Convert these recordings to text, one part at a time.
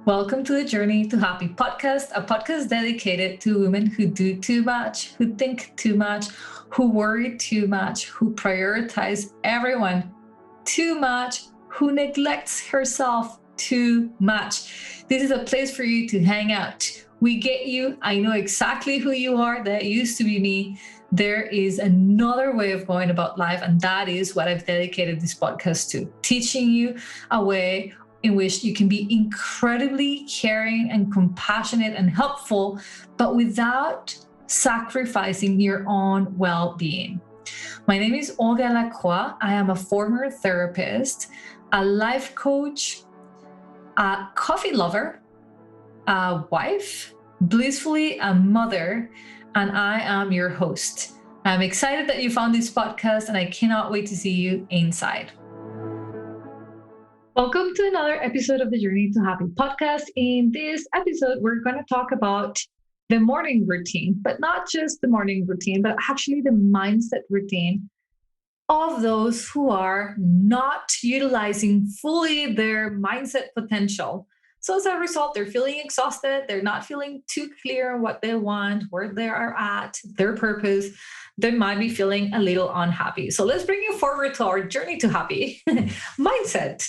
Welcome to the Journey to Happy podcast, a podcast dedicated to women who do too much, who think too much, who worry too much, who prioritize everyone too much, who neglects herself too much. This is a place for you to hang out. We get you. I know exactly who you are. That used to be me. There is another way of going about life, and that is what I've dedicated this podcast to, teaching you a way in which you can be incredibly caring and compassionate and helpful, but without sacrificing your own well-being. My name is Olga. I am a former therapist, a life coach, a coffee lover, a wife, blissfully a mother, and I am your host. I'm excited that you found this podcast, and I cannot wait to see you inside. Welcome to another episode of the Journey to Happy podcast. In this episode, we're going to talk about the morning routine, but not just the morning routine, but actually the mindset routine of those who are not utilizing fully their mindset potential. So as a result, they're feeling exhausted. They're not feeling too clear on what they want, where they are at, their purpose. They might be feeling a little unhappy. So let's bring you forward to our journey to happy mindset.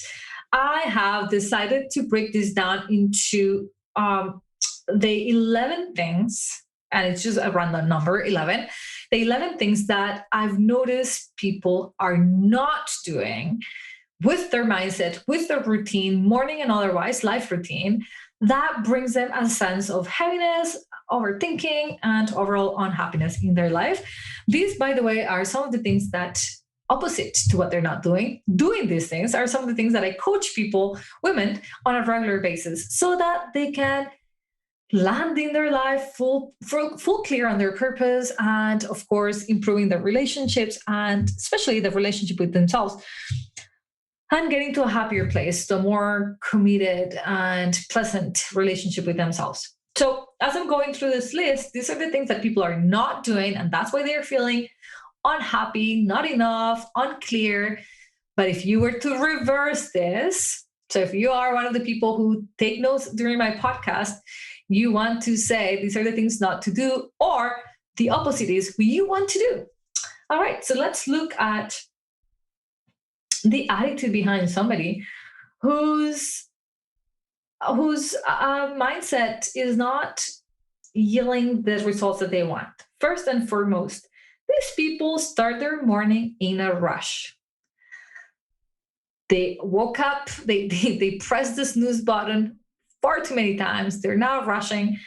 I have decided to break this down into the 11 things, and it's just a random number, 11. The 11 things that I've noticed people are not doing with their mindset, with their routine, morning and otherwise, life routine, that brings them a sense of heaviness, overthinking, and overall unhappiness in their life. These, by the way, are some of the things that opposite to what they're not doing. Doing these things are some of the things that I coach people, women, on a regular basis so that they can land in their life full clear on their purpose, and of course improving their relationships, and especially the relationship with themselves, and getting to a happier place, to a more committed and pleasant relationship with themselves. So as I'm going through this list, these are the things that people are not doing, and that's why they're feeling unhappy, not enough, unclear. But if you were to reverse this, so if you are one of the people who take notes during my podcast, you want to say these are the things not to do, or the opposite is what you want to do. All right, so let's look at the attitude behind somebody whose mindset is not yielding the results that they want. First and foremost, these people start their morning in a rush. They woke up, they pressed the snooze button far too many times. They're now rushing.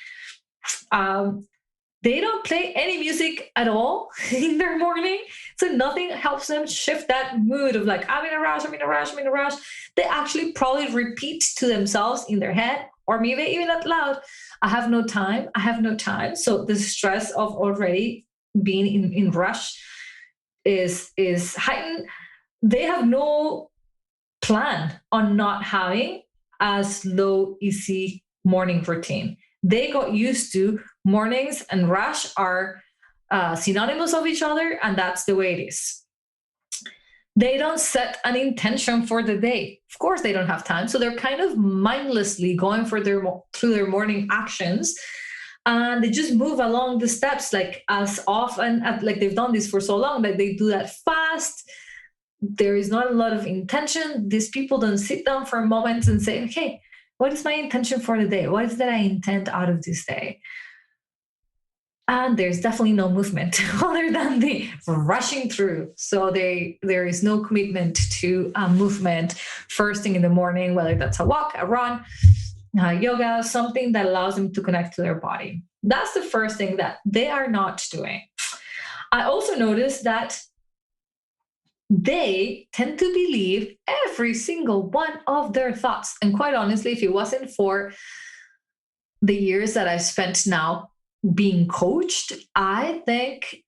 They don't play any music at all in their morning. So nothing helps them shift that mood of like, I'm in a rush, I'm in a rush, I'm in a rush. They actually probably repeat to themselves in their head, or maybe even out loud, I have no time, I have no time. So the stress of already being in rush is heightened. They have no plan on not having a slow, easy morning routine. They got used to mornings and rush are synonymous of each other, and that's the way it is. They don't set an intention for the day. Of course, they don't have time, so they're kind of mindlessly going through their morning actions. And they just move along the steps like as often as like they've done this for so long that they do that fast. There is not a lot of intention. These people don't sit down for a moment and say, okay, what is my intention for the day? What is that I intend out of this day? And there's definitely no movement other than the rushing through. So there is no commitment to a movement first thing in the morning, whether that's a walk, a run, yoga, something that allows them to connect to their body. That's the first thing that they are not doing. I also noticed that they tend to believe every single one of their thoughts. And quite honestly, if it wasn't for the years that I've spent now being coached, I think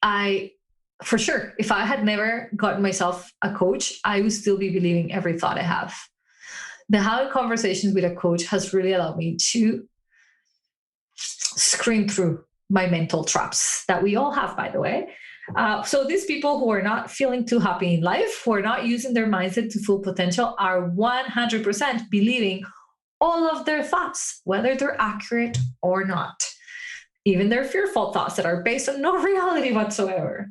for sure, if I had never gotten myself a coach, I would still be believing every thought I have. The having conversations with a coach has really allowed me to screen through my mental traps that we all have, by the way. So these people who are not feeling too happy in life, who are not using their mindset to full potential, are 100% believing all of their thoughts, whether they're accurate or not, even their fearful thoughts that are based on no reality whatsoever.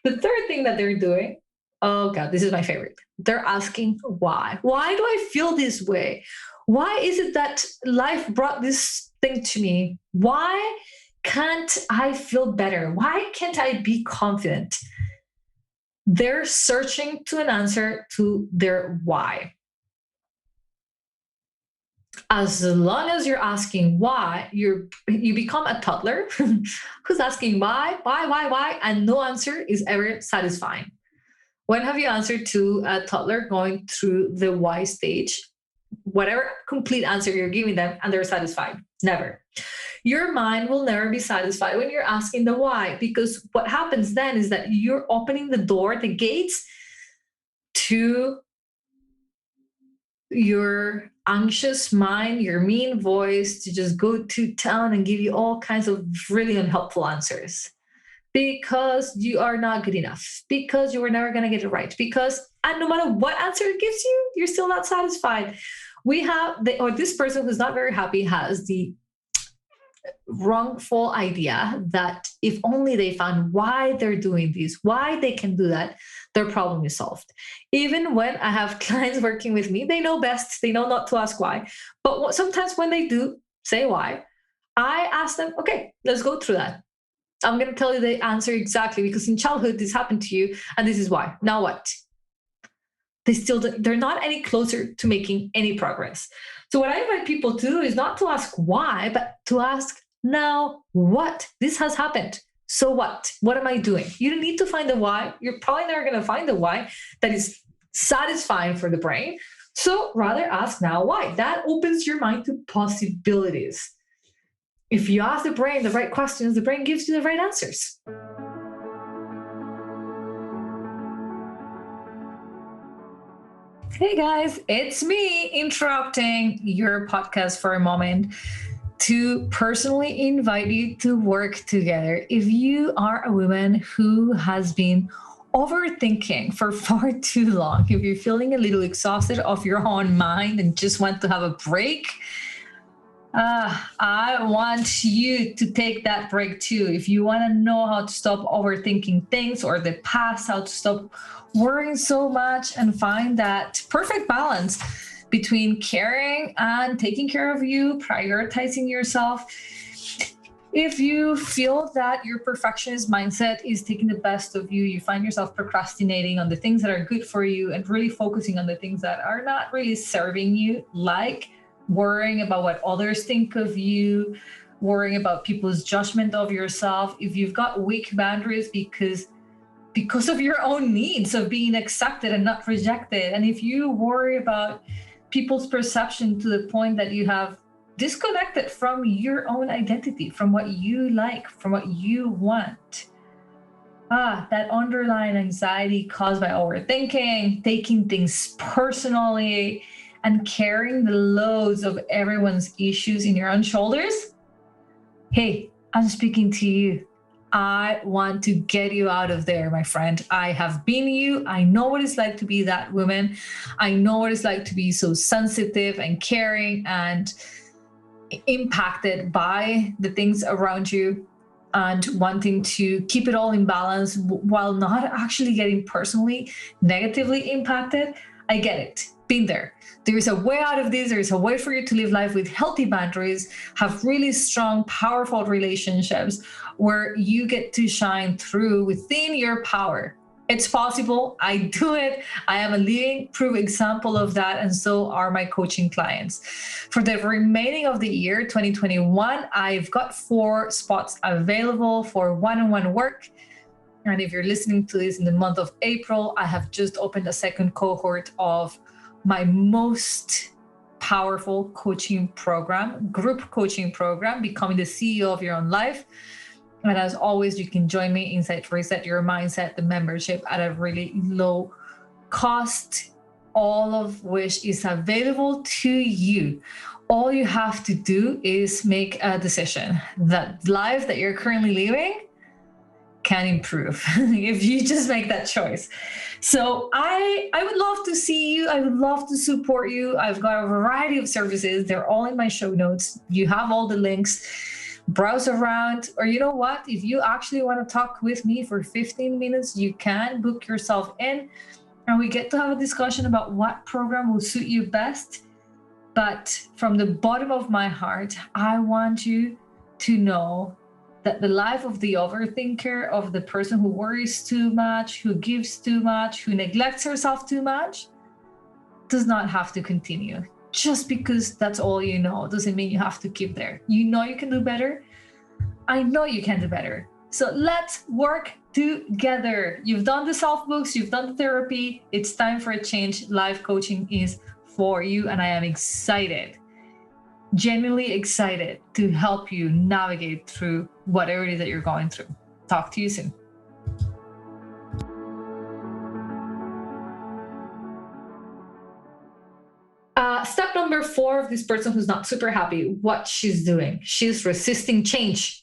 The third thing that they're doing, oh God, this is my favorite. They're asking why. Why do I feel this way? Why is it that life brought this thing to me? Why can't I feel better? Why can't I be confident? They're searching to an answer to their why. As long as you're asking why, you become a toddler who's asking why, and no answer is ever satisfying. When have you answered to a toddler going through the why stage? Whatever complete answer you're giving them, and they're satisfied? Never. Your mind will never be satisfied when you're asking the why, because what happens then is that you're opening the door, the gates to your anxious mind, your mean voice, to just go to town and give you all kinds of really unhelpful answers, because you are not good enough, because you were never going to get it right, because, and no matter what answer it gives you, you're still not satisfied. This person who's not very happy has the wrongful idea that if only they found why they're doing this, why they can do that, their problem is solved. Even when I have clients working with me, they know best, they know not to ask why. But sometimes when they do say why, I ask them, okay, let's go through that. I'm going to tell you the answer exactly, because in childhood this happened to you and this is why. Now what? They're not any closer to making any progress. So what I invite people to do is not to ask why, but to ask, now what? This has happened. So what? What am I doing? You don't need to find the why. You're probably never going to find the why that is satisfying for the brain. So rather ask now why. That opens your mind to possibilities. If you ask the brain the right questions, the brain gives you the right answers. Hey guys, it's me interrupting your podcast for a moment to personally invite you to work together. If you are a woman who has been overthinking for far too long, if you're feeling a little exhausted of your own mind and just want to have a break, I want you to take that break too. If you want to know how to stop overthinking things or the past, how to stop worrying so much and find that perfect balance between caring and taking care of you, prioritizing yourself. If you feel that your perfectionist mindset is taking the best of you, you find yourself procrastinating on the things that are good for you and really focusing on the things that are not really serving you, like worrying about what others think of you, worrying about people's judgment of yourself. If you've got weak boundaries because of your own needs of being accepted and not rejected, and if you worry about people's perception to the point that you have disconnected from your own identity, from what you like, from what you want, that underlying anxiety caused by overthinking, taking things personally, and carrying the loads of everyone's issues in your own shoulders, hey, I'm speaking to you. I want to get you out of there, my friend. I have been you. I know what it's like to be that woman. I know what it's like to be so sensitive and caring and impacted by the things around you and wanting to keep it all in balance while not actually getting personally negatively impacted. I get it. Been there. There is a way out of this. There is a way for you to live life with healthy boundaries, have really strong, powerful relationships where you get to shine through within your power. It's possible. I do it. I am a living proof example of that, and so are my coaching clients. For the remaining of the year, 2021, I've got 4 spots available for one-on-one work. And if you're listening to this in the month of April, I have just opened a second cohort of my most powerful coaching program, group coaching program, Becoming the CEO of Your Own Life. And as always, you can join me inside Reset Your Mindset, the membership, at a really low cost, all of which is available to you. All you have to do is make a decision that life that you're currently living can improve if you just make that choice. So I would love to see you. I would love to support you. I've got a variety of services. They're all in my show notes. You have all the links. Browse around, or you know what? If you actually want to talk with me for 15 minutes, you can book yourself in and we get to have a discussion about what program will suit you best. But from the bottom of my heart, I want you to know that the life of the overthinker, of the person who worries too much, who gives too much, who neglects herself too much, does not have to continue. Just because that's all you know doesn't mean you have to keep there. You know you can do better. I know you can do better. So let's work together. You've done the self books, you've done the therapy. It's time for a change. Life coaching is for you, and I am excited, genuinely excited to help you navigate through whatever it is that you're going through. Talk to you soon. Step number 4 of this person who's not super happy, what she's doing. She's resisting change.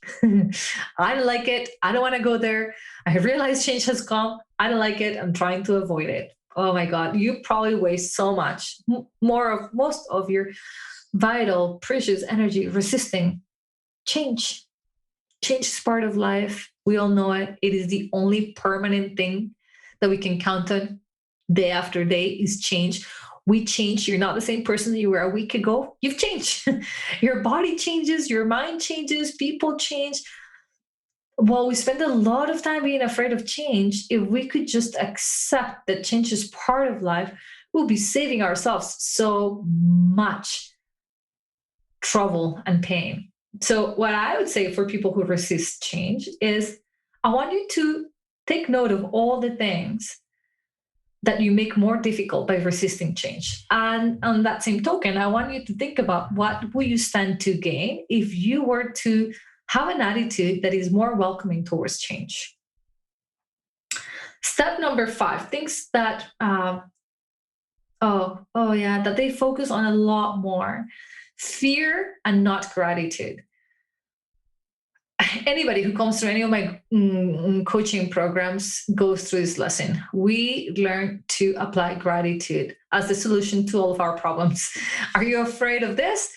I don't like it. I don't want to go there. I realize change has come. I don't like it. I'm trying to avoid it. Oh my God, you probably waste so much, most of your vital, precious energy resisting change. Change is part of life. We all know it. It is the only permanent thing that we can count on day after day is change. We change. You're not the same person that you were a week ago. You've changed. Your body changes, your mind changes, people change. Well, we spend a lot of time being afraid of change. If we could just accept that change is part of life, we'll be saving ourselves so much trouble and pain. So what I would say for people who resist change is I want you to take note of all the things that you make more difficult by resisting change. And on that same token, I want you to think about what will you stand to gain if you were to have an attitude that is more welcoming towards change. Step number 5, things that that they focus on a lot more. Fear and not gratitude. Anybody who comes through any of my coaching programs goes through this lesson. We learn to apply gratitude as the solution to all of our problems. Are you afraid of this?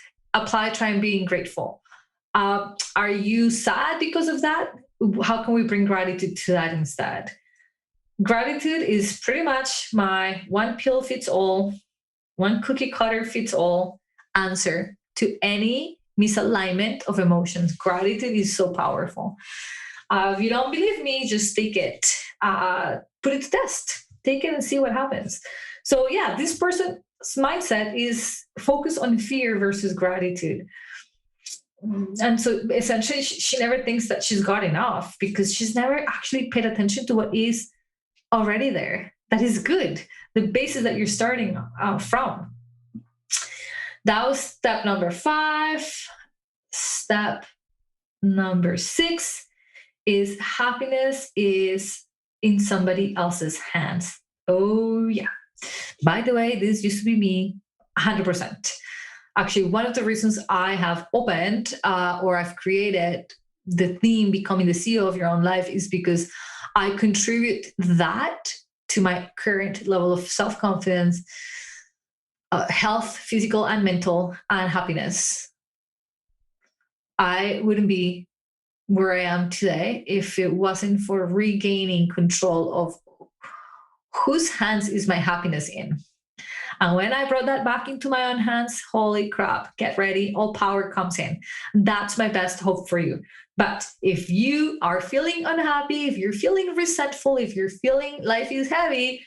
Try and being grateful. Are you sad because of that? How can we bring gratitude to that instead? Gratitude is pretty much my one pill fits all, one cookie cutter fits all answer to any misalignment of emotions. Gratitude is so powerful. If you don't believe me, just take it, put it to test, take it and see what happens. So yeah, this person's mindset is focused on fear versus gratitude. And so essentially she never thinks that she's got enough because she's never actually paid attention to what is already there. That is good. The basis that you're starting from. That was step number 5. Step number 6 is happiness is in somebody else's hands. Oh, yeah. By the way, this used to be me 100%. Actually, one of the reasons I have opened or I've created the theme Becoming the CEO of Your Own Life is because I contribute that to my current level of self-confidence, health, physical and mental, and happiness. I wouldn't be where I am today if it wasn't for regaining control of whose hands is my happiness in. And when I brought that back into my own hands, holy crap, get ready, all power comes in. That's my best hope for you. But if you are feeling unhappy, if you're feeling resentful, if you're feeling life is heavy,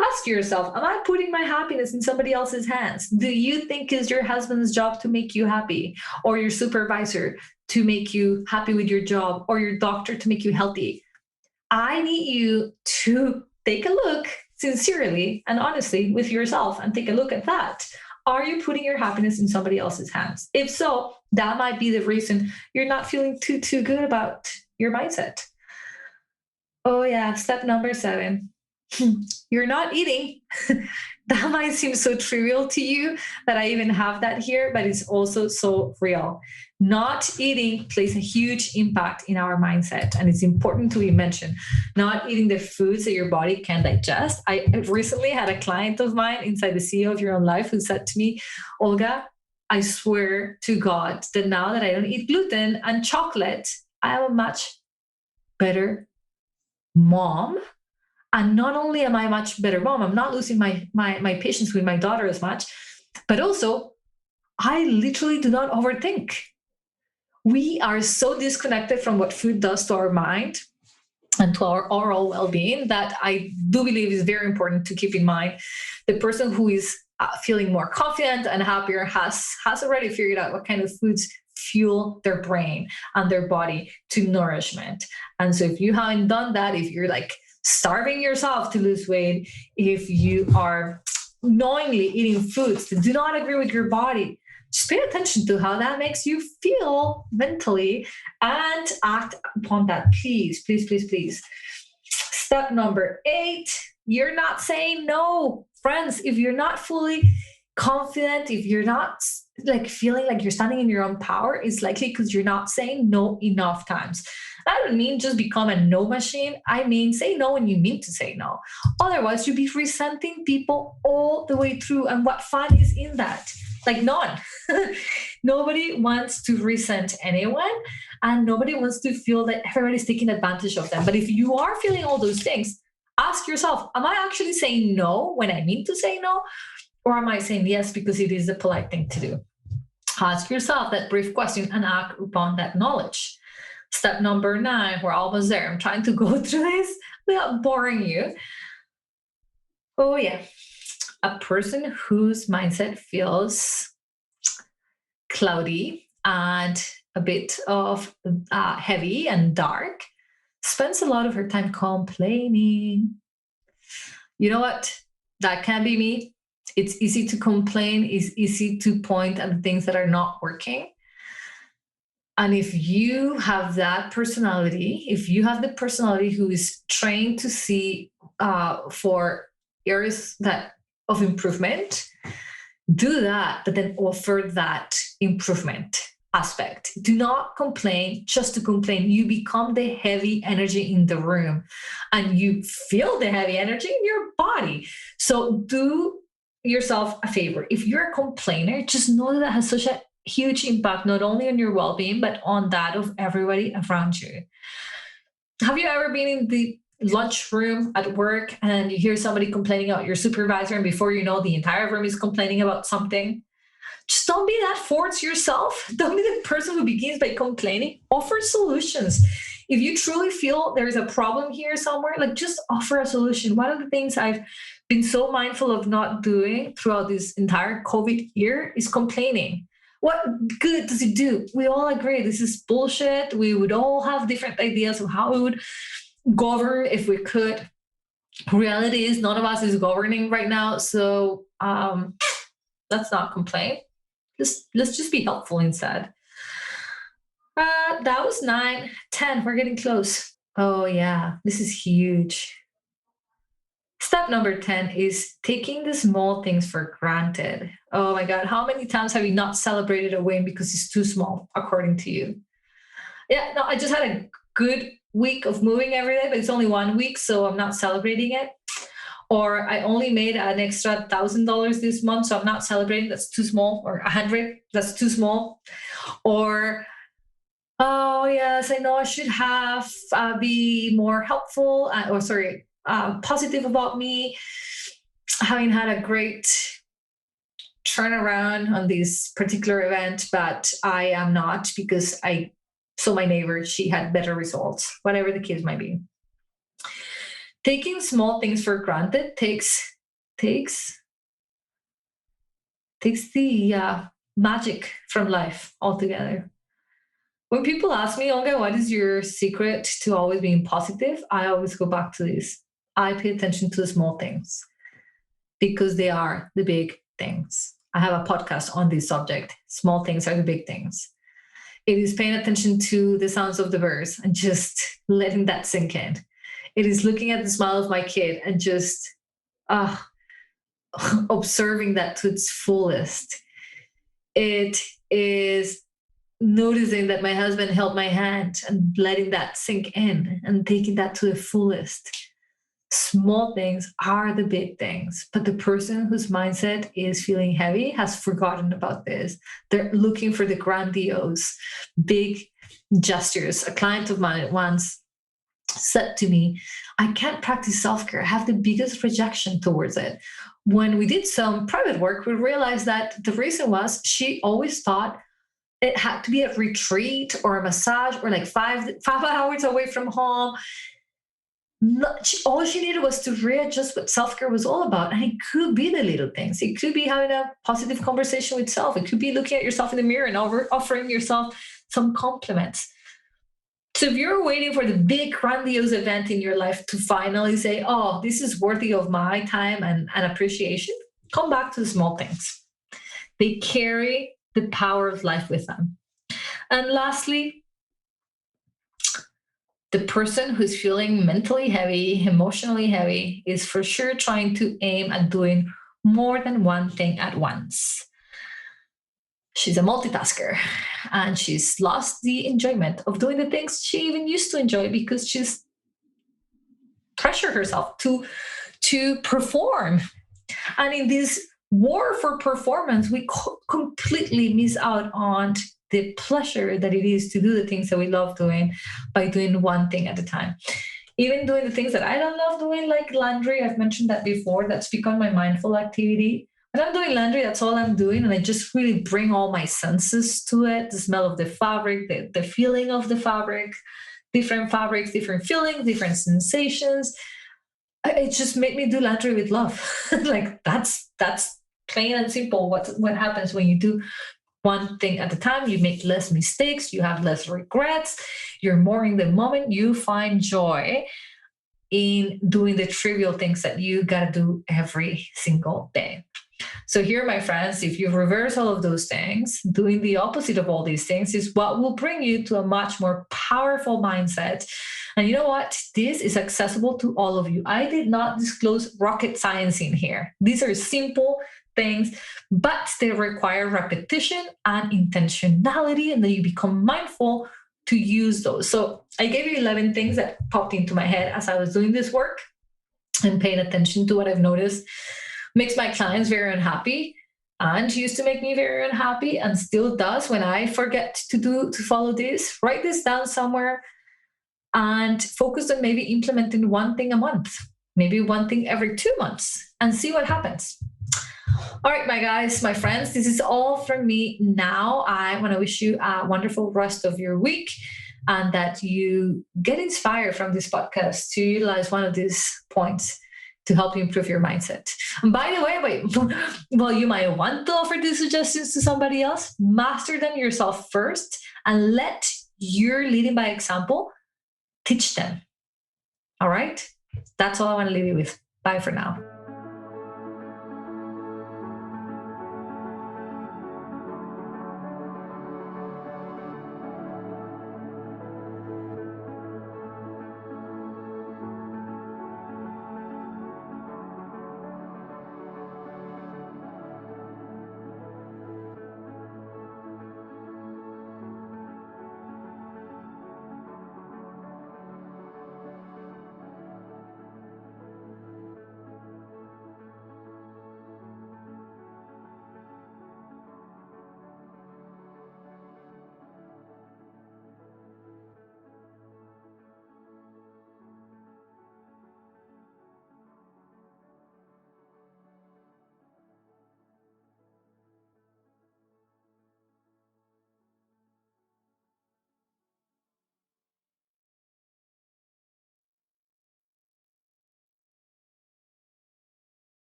ask yourself, am I putting my happiness in somebody else's hands? Do you think it's your husband's job to make you happy, or your supervisor to make you happy with your job, or your doctor to make you healthy? I need you to take a look sincerely and honestly with yourself and take a look at that. Are you putting your happiness in somebody else's hands? If so, that might be the reason you're not feeling too good about your mindset. Oh yeah, step number 7. You're not eating. That might seem so trivial to you that I even have that here, but it's also so real. Not eating plays a huge impact in our mindset. And it's important to be mentioned. Not eating the foods that your body can digest. I recently had a client of mine inside the CEO of Your Own Life who said to me, Olga, I swear to God that now that I don't eat gluten and chocolate, I am a much better mom. And not only am I a much better mom, I'm not losing my patience with my daughter as much, but also I literally do not overthink. We are so disconnected from what food does to our mind and to our overall well-being that I do believe is very important to keep in mind. The person who is feeling more confident and happier has already figured out what kind of foods fuel their brain and their body to nourishment. And so if you haven't done that, if you're like starving yourself to lose weight, if you are knowingly eating foods that do not agree with your body, just pay attention to how that makes you feel mentally and act upon that. Please, please, please, please. Step number 8, you're not saying no. Friends, if you're not fully confident, if you're not like feeling like you're standing in your own power, it's likely because you're not saying no enough times. I don't mean just become a no machine. I mean, say no when you mean to say no. Otherwise, you'll be resenting people all the way through. And what fun is in that? Like none. Nobody wants to resent anyone, and nobody wants to feel that everybody's taking advantage of them. But if you are feeling all those things, ask yourself, am I actually saying no when I mean to say no? Or am I saying yes because it is the polite thing to do? Ask yourself that brief question and act upon that knowledge. Step number 9, we're almost there. I'm trying to go through this without boring you. Oh, yeah. A person whose mindset feels cloudy and a bit of heavy and dark spends a lot of her time complaining. You know what? That can be me. It's easy to complain. It's easy to point at the things that are not working. And if you have that personality, if you have the personality who is trained to see for areas that of improvement, do that, but then offer that improvement aspect. Do not complain just to complain. You become the heavy energy in the room and you feel the heavy energy in your body. So do yourself a favor. If you're a complainer, just know that has such a huge impact, not only on your well-being, but on that of everybody around you. Have you ever been in the lunchroom at work and you hear somebody complaining about your supervisor, and before you know, the entire room is complaining about something? Just don't be that force yourself. Don't be the person who begins by complaining. Offer solutions. If you truly feel there's a problem here somewhere, like just offer a solution. One of the things I've been so mindful of not doing throughout this entire COVID year is complaining. What good does it do? We all agree this is bullshit. We would all have different ideas of how we would govern if we could. Reality is none of us is governing right now. So let's not complain. Let's just be helpful instead. That was 9, 10. We're getting close. Oh yeah, this is huge. Step number 10 is taking the small things for granted. Oh my God, how many times have you not celebrated a win because it's too small, according to you? Yeah, no, I just had a good week of moving every day, but it's only 1 week, so I'm not celebrating it. Or I only made an extra $1,000 this month, so I'm not celebrating. That's too small. Or 100, that's too small. Or, oh yes, I know I should have be more helpful. Positive about me having had a great turnaround on this particular event, but I am not because I saw my neighbor, she had better results, whatever the case might be. Taking small things for granted takes the magic from life altogether. When people ask me, Olga, what is your secret to always being positive? I always go back to this. I pay attention to the small things because they are the big things. I have a podcast on this subject. Small things are the big things. It is paying attention to the sounds of the birds and just letting that sink in. It is looking at the smile of my kid and just observing that to its fullest. It is noticing that my husband held my hand and letting that sink in and taking that to the fullest. Small things are the big things, but the person whose mindset is feeling heavy has forgotten about this. They're looking for the grandiose, big gestures. A client of mine once said to me, I can't practice self care. I have the biggest rejection towards it. When we did some private work, we realized that the reason was she always thought it had to be a retreat or a massage or like five hours away from home. All she needed was to readjust what self-care was all about. And it could be the little things. It could be having a positive conversation with self. It could be looking at yourself in the mirror and offering yourself some compliments. So if you're waiting for the big grandiose event in your life to finally say, oh, this is worthy of my time and appreciation, come back to the small things. They carry the power of life with them. And lastly, the person who's feeling mentally heavy, emotionally heavy, is for sure trying to aim at doing more than one thing at once. She's a multitasker and she's lost the enjoyment of doing the things she even used to enjoy because she's pressured herself to perform. And in this war for performance, we completely miss out on the pleasure that it is to do the things that we love doing by doing one thing at a time. Even doing the things that I don't love doing, like laundry, I've mentioned that before, that's become my mindful activity. When I'm doing laundry, that's all I'm doing. And I just really bring all my senses to it. The smell of the fabric, the feeling of the fabrics, different feelings, different sensations. It just made me do laundry with love. Like that's plain and simple. What happens when you do one thing at a time? You make less mistakes, you have less regrets, you're more in the moment, you find joy in doing the trivial things that you got to do every single day. So here, my friends, if you reverse all of those things, doing the opposite of all these things is what will bring you to a much more powerful mindset. And you know what? This is accessible to all of you. I did not disclose rocket science in here. These are simple things, but they require repetition and intentionality, and then you become mindful to use those. So I gave you 11 things that popped into my head as I was doing this work and paying attention to what I've noticed makes my clients very unhappy and used to make me very unhappy and still does when I forget to follow this. Write this down somewhere and focus on maybe implementing one thing a month, maybe one thing every 2 months, and see what happens. All right, my guys, my friends, this is all from me now. I want to wish you a wonderful rest of your week and that you get inspired from this podcast to utilize one of these points to help you improve your mindset. And by the way, well, you might want to offer these suggestions to somebody else. Master them yourself first and let your leading by example teach them. All right? That's all I want to leave you with. Bye for now.